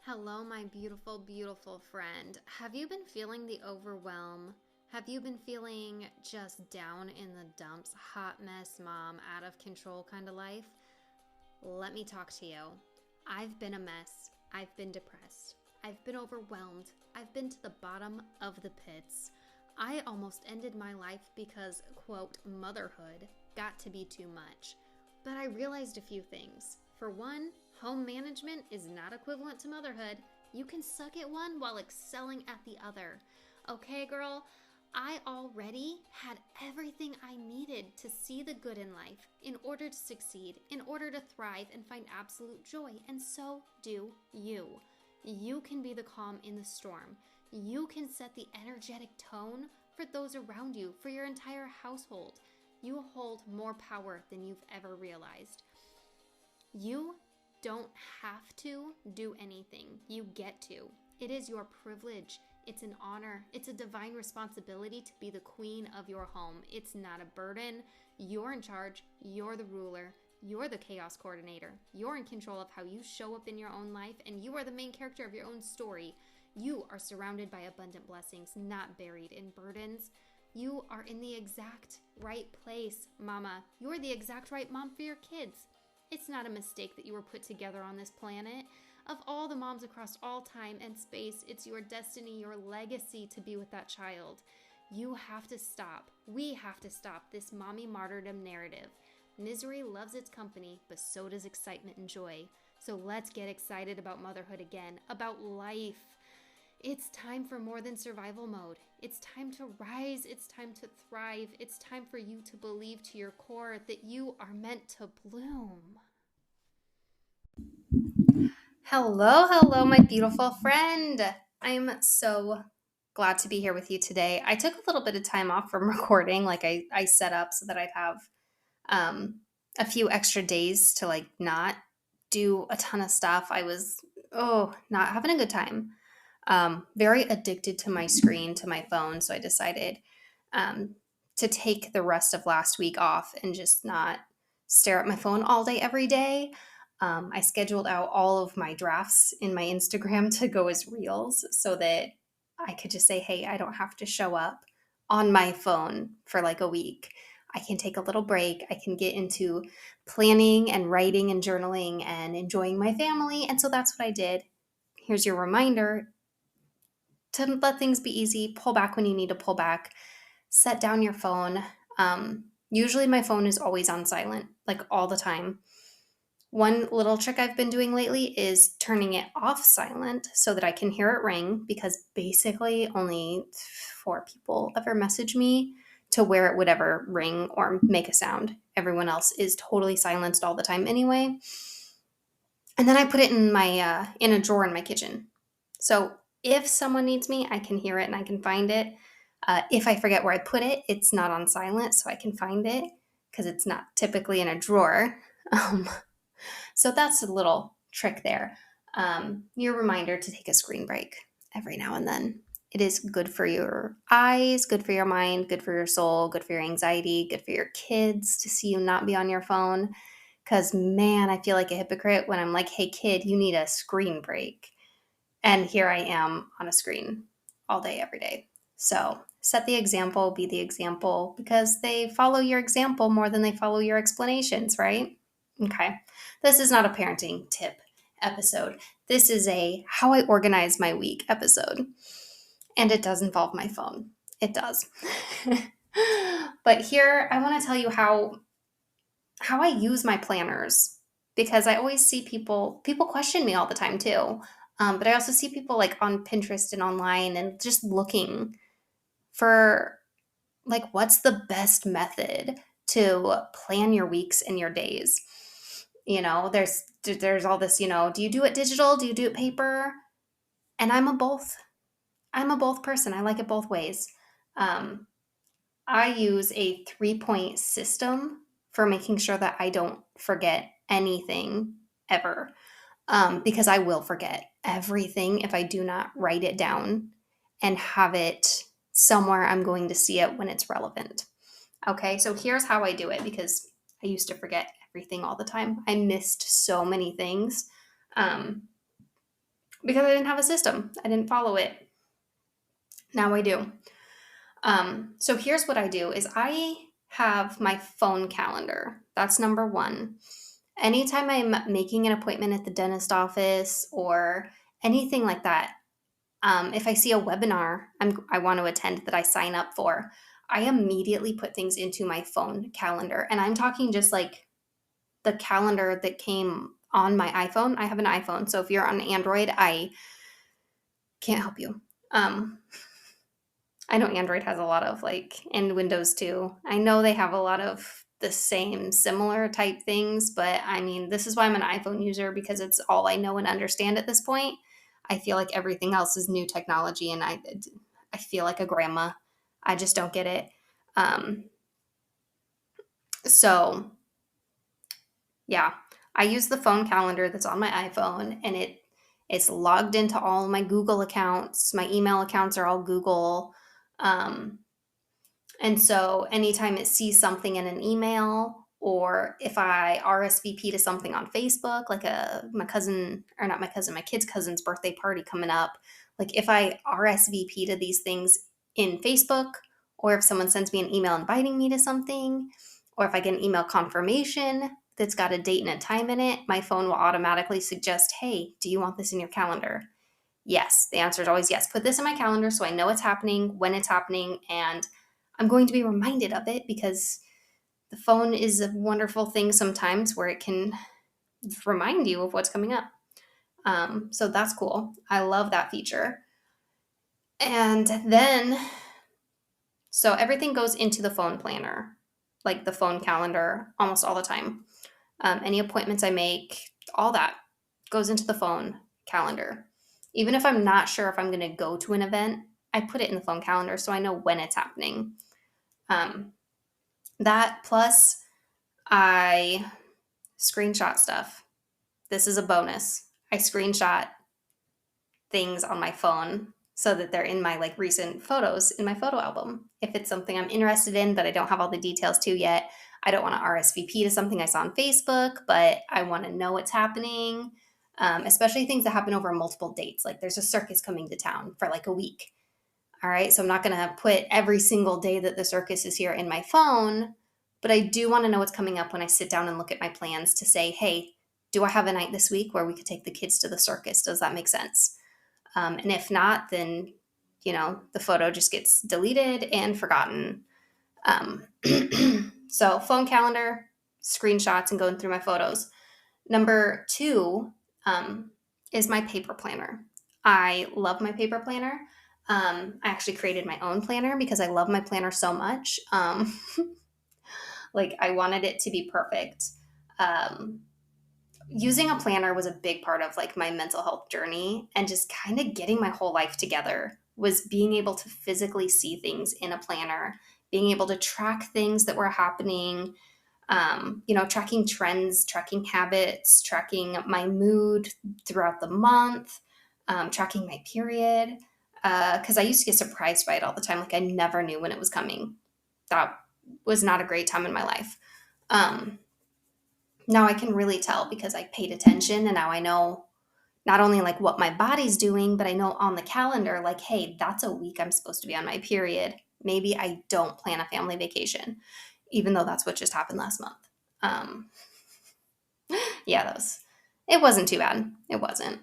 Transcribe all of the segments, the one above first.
Hello, my beautiful, beautiful friend. Have you been feeling the overwhelm? Have you been feeling just down in the dumps, hot mess mom, out of control kind of life? Let me talk to you. I've been a mess. I've been depressed. I've been overwhelmed. I've been to the bottom of the pits. I almost ended my life because, quote, motherhood got to be too much. But I realized a few things. For one, home management is not equivalent to motherhood. You can suck at one while excelling at the other. Okay, girl? I already had everything I needed to see the good in life in order to succeed, in order to thrive and find absolute joy, and so do you. You can be the calm in the storm. You can set the energetic tone for those around you, for your entire household. You hold more power than you've ever realized. You don't have to do anything. You get to. It is your privilege. It's an honor. It's a divine responsibility to be the queen of your home. It's not a burden. You're in charge. You're the ruler. You're the chaos coordinator. You're in control of how you show up in your own life, and you are the main character of your own story. You are surrounded by abundant blessings, not buried in burdens. You are in the exact right place, mama. You're the exact right mom for your kids. It's not a mistake that you were put together on this planet. Of all the moms across all time and space, it's your destiny, your legacy to be with that child. You have to stop. We have to stop this mommy martyrdom narrative. Misery loves its company, but so does excitement and joy. So let's get excited about motherhood again, about life. It's time for more than survival mode. It's time to rise. It's time to thrive. It's time for you to believe to your core that you are meant to bloom. Hello, my beautiful friend. I'm so glad to be here with you today. I took a little bit of time off from recording, like I set up so that I'd have um, a few extra days to like not do a ton of stuff. I was, not having a good time. Very addicted to my screen, to my phone. So I decided um, to take the rest of last week off and just not stare at my phone all day, every day. I scheduled out all of my drafts in my Instagram to go as reels so that I could just say, hey, I don't have to show up on my phone for like a week. I can take a little break. I can get into planning and writing and journaling and enjoying my family. And so that's what I did. Here's your reminder to let things be easy, pull back when you need to pull back, set down your phone. Usually my phone is always on silent, like all the time. One little trick I've been doing lately is turning it off silent so that I can hear it ring because basically only 4 people ever message me to where it would ever ring or make a sound. Everyone else is totally silenced all the time anyway. And then I put it in my in a drawer in my kitchen. So if someone needs me, I can hear it and I can find it. If I forget where I put it, it's not on silent, so I can find it because it's not typically in a drawer. Um, so that's a little trick there. Your reminder to take a screen break every now and then. It is good for your eyes, good for your mind, good for your soul, good for your anxiety, good for your kids to see you not be on your phone. Because, man, I feel like a hypocrite when I'm like, hey, kid, you need a screen break. And here I am on a screen all day, every day. So set the example, be the example, because they follow your example more than they follow your explanations, right? Okay. This is not a parenting tip episode. This is a how I organize my week episode. And it does involve my phone. It does. But here I want to tell you how I use my planners because I always see people question me all the time too. But I also see people like on Pinterest and online and just looking for like what's the best method to plan your weeks and your days. There's all this, do you do it digital? Do you do it paper? And I'm a both. I'm a both person. I like it both ways. Um, I use a 3-point system for making sure that I don't forget anything ever, because I will forget everything if I do not write it down and have it somewhere I'm going to see it when it's relevant. Okay, so here's how I do it because I used to forget everything all the time. I missed so many things. Um, because I didn't have a system. I didn't follow it. Now I do. So here's what I do is I have my phone calendar. That's number one. Anytime I'm making an appointment at the dentist office or anything like that, if I see a webinar I want to attend that I sign up for, I immediately put things into my phone calendar. And I'm talking just like the calendar that came on my iPhone. I have an iPhone. So if you're on Android, I can't help you. Um, I know Android has a lot of like, and Windows too. I know they have a lot of the same similar type things, but I mean, this is why I'm an iPhone user because it's all I know and understand at this point. I feel like everything else is new technology and I feel like a grandma. I just don't get it. Um, so yeah, I use the phone calendar that's on my iPhone and it's logged into all my Google accounts. My email accounts are all Google. Um, And so anytime it sees something in an email or if I RSVP to something on Facebook, like my cousin or not my cousin, my kid's cousin's birthday party coming up, like if I RSVP to these things in Facebook or if someone sends me an email inviting me to something or if I get an email confirmation that's got a date and a time in it, my phone will automatically suggest, "Hey, do you want this in your calendar?" Yes, the answer is always yes. Put this in my calendar so I know it's happening, when it's happening, and I'm going to be reminded of it because the phone is a wonderful thing sometimes where it can remind you of what's coming up. So that's cool. I love that feature. And then, so everything goes into the phone planner, like the phone calendar, almost all the time. Any appointments I make, all that goes into the phone calendar. Even if I'm not sure if I'm going to go to an event, I put it in the phone calendar so I know when it's happening. Um, that plus I screenshot stuff. This is a bonus. I screenshot things on my phone so that they're in my like recent photos in my photo album. If it's something I'm interested in but I don't have all the details to yet, I don't want to RSVP to something I saw on Facebook, but I want to know what's happening. Especially things that happen over multiple dates. Like there's a circus coming to town for like a week. All right. So I'm not going to put every single day that the circus is here in my phone, but I do want to know what's coming up when I sit down and look at my plans to say, hey, do I have a night this week where we could take the kids to the circus? Does that make sense? And if not, then, the photo just gets deleted and forgotten. Um, so phone calendar, screenshots, and going through my photos. Number two is my paper planner. I love my paper planner. I actually created my own planner because I love my planner so much. Like I wanted it to be perfect. Um, Using a planner was a big part of like my mental health journey and just kind of getting my whole life together was being able to physically see things in a planner, being able to track things that were happening, tracking trends, tracking habits, tracking my mood throughout the month, tracking my period. Because I used to get surprised by it all the time. Like I never knew when it was coming. That was not a great time in my life. Um, Now I can really tell because I paid attention and now I know not only like what my body's doing, but I know on the calendar, like, hey, that's a week I'm supposed to be on my period. Maybe I don't plan a family vacation, even though that's what just happened last month. Um, yeah, it wasn't too bad. It wasn't.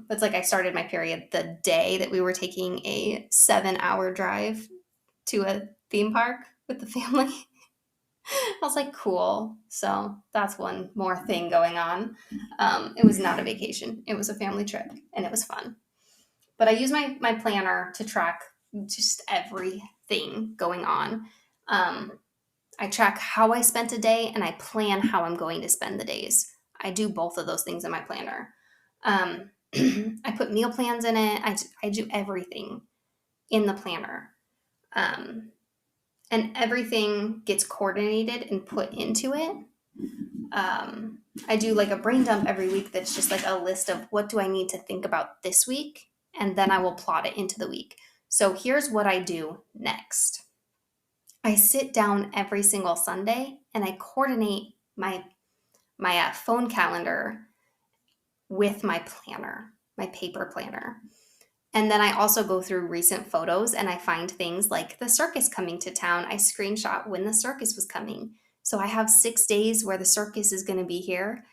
It's like I started my period the day that we were taking a 7-hour drive to a theme park with the family. I was like, cool. So that's one more thing going on. It was not a vacation, it was a family trip and it was fun. But I use my planner to track just everything going on. Um, I track how I spent a day and I plan how I'm going to spend the days. I do both of those things in my planner. Um, I put meal plans in it. I do everything in the planner. Um, and everything gets coordinated and put into it. I do like a brain dump every week that's just like a list of what do I need to think about this week, and then I will plot it into the week. So here's what I do next. I sit down every single Sunday and I coordinate my phone calendar with my planner. my paper planner. And then I also go through recent photos and I find things like the circus coming to town. I screenshot when the circus was coming. So I have 6 days where the circus is going to be here.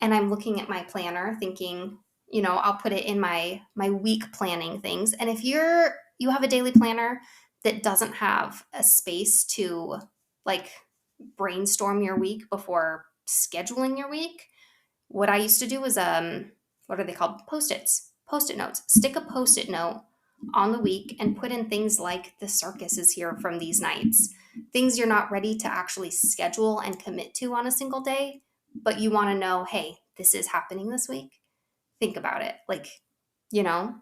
And I'm looking at my planner thinking, I'll put it in my week planning things. And if you have a daily planner that doesn't have a space to like brainstorm your week before scheduling your week, what I used to do was what are they called? Post-its. Post-it notes. Stick a post-it note on the week and put in things like the circus is here from these nights. Things you're not ready to actually schedule and commit to on a single day, but you want to know, hey, this is happening this week. Think about it. You know?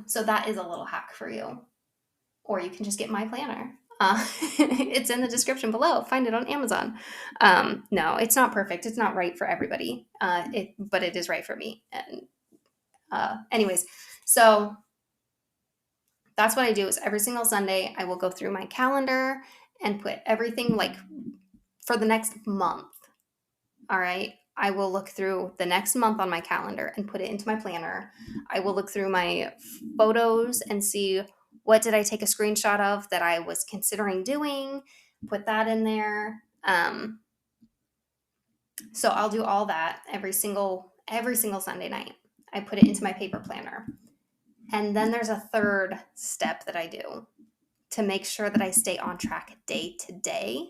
So that is a little hack for you. Or you can just get my planner. It's in the description below. Find it on Amazon. No, it's not perfect. It's not right for everybody. But it is right for me. And anyways, so that's what I do is every single Sunday I will go through my calendar and put everything like for the next month. All right. I will look through the next month on my calendar and put it into my planner. I will look through my photos and see what did I take a screenshot of that I was considering doing, put that in there. So I'll do all that every single Sunday night. I put it into my paper planner. And then there's a third step that I do to make sure that I stay on track day to day.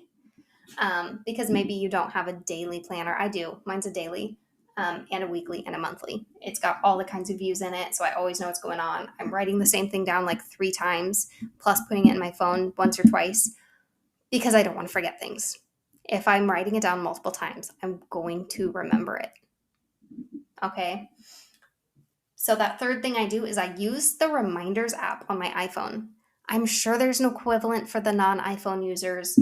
Because maybe you don't have a daily planner. I do. Mine's a daily and a weekly and a monthly. It's got all the kinds of views in it, so I always know what's going on. I'm writing the same thing down like 3 times, plus putting it in my phone once or twice because I don't want to forget things. If I'm writing it down multiple times, I'm going to remember it. Okay? So that third thing I do is I use the Reminders app on my iPhone. I'm sure there's an equivalent for the non-iPhone users,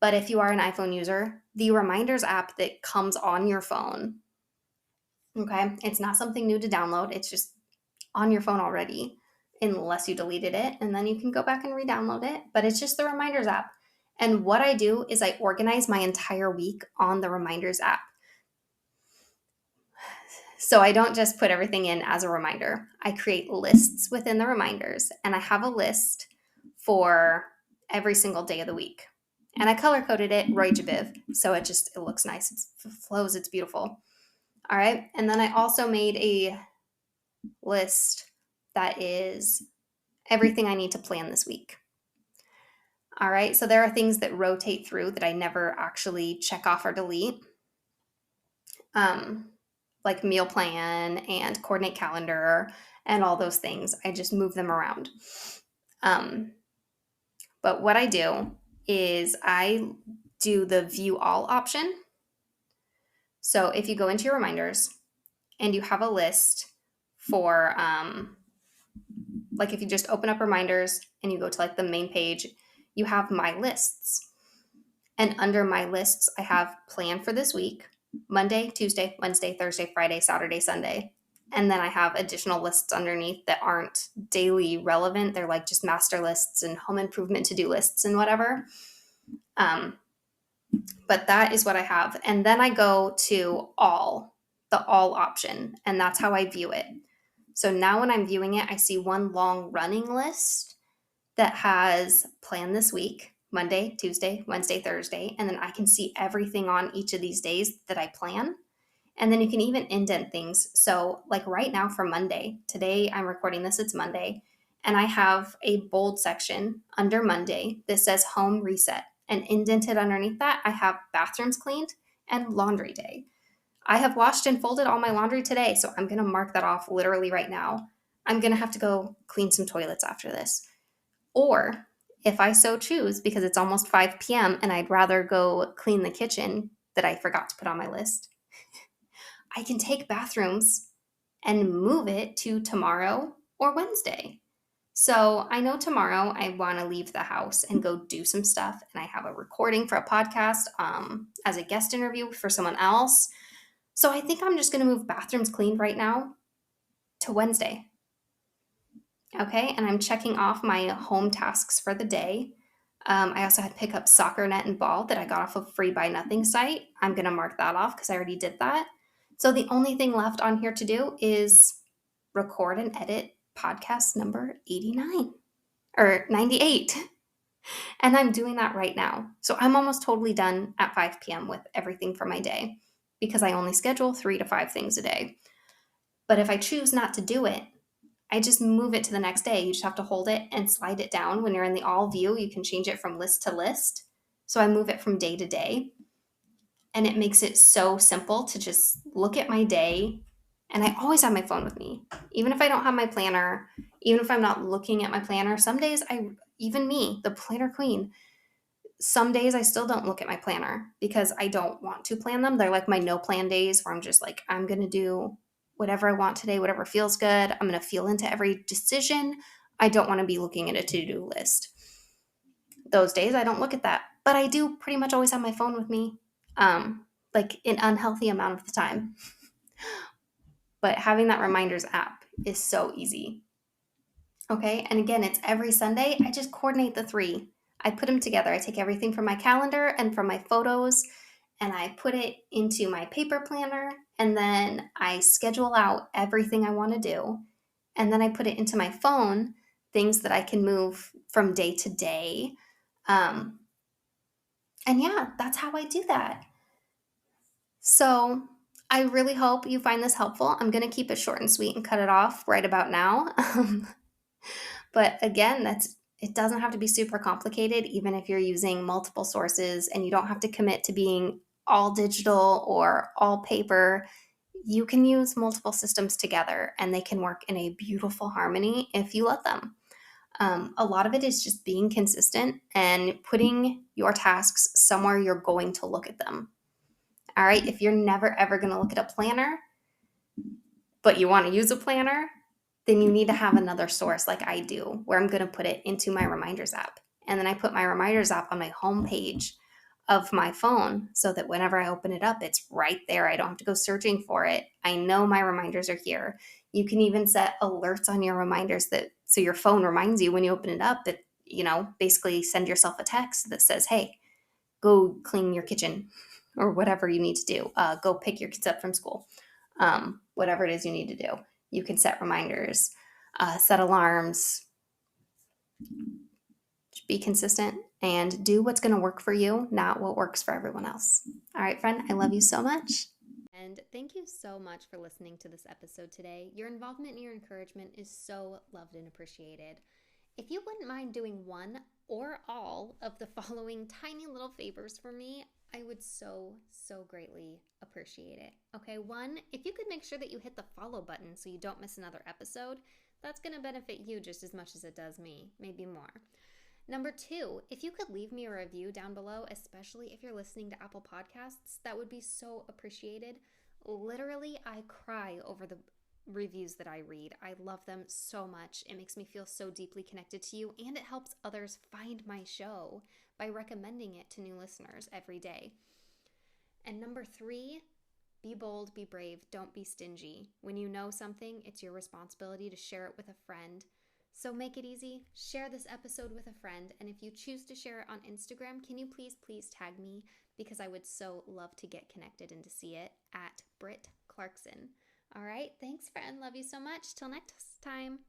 but if you are an iPhone user, the Reminders app that comes on your phone, okay, it's not something new to download. It's just on your phone already, unless you deleted it, and then you can go back and re-download it. But it's just the Reminders app. And what I do is I organize my entire week on the Reminders app. So I don't just put everything in as a reminder. I create lists within the reminders, and I have a list for every single day of the week. And I color coded it Roy Jabiv, so it looks nice. It flows. It's beautiful. All right. And then I also made a list that is everything I need to plan this week. All right. So there are things that rotate through that I never actually check off or delete. Like meal plan and coordinate calendar and all those things. I just move them around. But what I do is I do the view all option. So if you go into your reminders and you have a list for, like if you just open up reminders and you go to like the main page, you have my lists. And under my lists, I have plan for this week. Monday, Tuesday, Wednesday, Thursday, Friday, Saturday, Sunday. And then I have additional lists underneath that aren't daily relevant. They're like just master lists and home improvement to-do lists and whatever. But that is what I have. And then I go to the all option, and that's how I view it. So now when I'm viewing it, I see one long running list that has plan this week, Monday, Tuesday, Wednesday, Thursday, and then I can see everything on each of these days that I plan. And then you can even indent things. So like right now for Monday, today I'm recording this, it's Monday, and I have a bold section under Monday that says home reset. And indented underneath that, I have bathrooms cleaned and laundry day. I have washed and folded all my laundry today, so I'm going to mark that off literally right now. I'm going to have to go clean some toilets after this. Or if I so choose, because it's almost 5 p.m. and I'd rather go clean the kitchen that I forgot to put on my list, I can take bathrooms and move it to tomorrow or Wednesday. So I know tomorrow I want to leave the house and go do some stuff, and I have a recording for a podcast as a guest interview for someone else. So I think I'm just going to move bathrooms cleaned right now to Wednesday. Okay, and I'm checking off my home tasks for the day. I also had to pick up soccer net and ball that I got off of Free by Nothing site. I'm going to mark that off because I already did that. So the only thing left on here to do is record and edit podcast number 89 or 98. And I'm doing that right now. So I'm almost totally done at 5 p.m. with everything for my day because I only schedule 3 to 5 things a day. But if I choose not to do it, I just move it to the next day. You just have to hold it and slide it down. When you're in the all view, you can change it from list to list. So I move it from day to day. And it makes it so simple to just look at my day. And I always have my phone with me. Even if I don't have my planner, even if I'm not looking at my planner, some days even me, the planner queen, some days I still don't look at my planner because I don't want to plan them. They're like my no plan days where I'm just like, I'm going to do whatever I want today, whatever feels good. I'm going to feel into every decision. I don't want to be looking at a to do list. Those days I don't look at that, but I do pretty much always have my phone with me, like an unhealthy amount of the time. But having that reminders app is so easy. Okay. And again, it's every Sunday. I just coordinate the three. I put them together. I take everything from my calendar and from my photos and I put it into my paper planner. And then I schedule out everything I want to do. And then I put it into my phone, things that I can move from day to day. And yeah, that's how I do that. So I really hope you find this helpful. I'm going to keep it short and sweet and cut it off right about now. But again, it doesn't have to be super complicated, even if you're using multiple sources and you don't have to commit to being all digital or all paper. You can use multiple systems together and they can work in a beautiful harmony if you let them. A lot of it is just being consistent and putting your tasks somewhere you're going to look at them. All right. If you're never ever going to look at a planner, but you want to use a planner, then you need to have another source like I do, where I'm going to put it into my reminders app. And then I put my reminders app on my home page of my phone so that whenever I open it up, it's right there. I don't have to go searching for it. I know my reminders are here. You can even set alerts on your reminders so your phone reminds you when you open it up that, basically send yourself a text that says, hey, go clean your kitchen or whatever you need to do. Go pick your kids up from school. Whatever it is you need to do. You can set reminders, set alarms, be consistent, and do what's going to work for you, not what works for everyone else. All right, friend, I love you so much. And thank you so much for listening to this episode today. Your involvement and your encouragement is so loved and appreciated. If you wouldn't mind doing one or all of the following tiny little favors for me, I would so, so greatly appreciate it. Okay, one, if you could make sure that you hit the follow button so you don't miss another episode, that's going to benefit you just as much as it does me, maybe more. Number two, if you could leave me a review down below, especially if you're listening to Apple Podcasts, that would be so appreciated. Literally, I cry over the reviews that I read. I love them so much. It makes me feel so deeply connected to you, and it helps others find my show by recommending it to new listeners every day. And number three, be bold, be brave, don't be stingy. When you know something, it's your responsibility to share it with a friend. So make it easy, share this episode with a friend, and if you choose to share it on Instagram, can you please tag me, because I would so love to get connected and to see it, at Britt Clarkson. All right, thanks friend, love you so much. Till next time.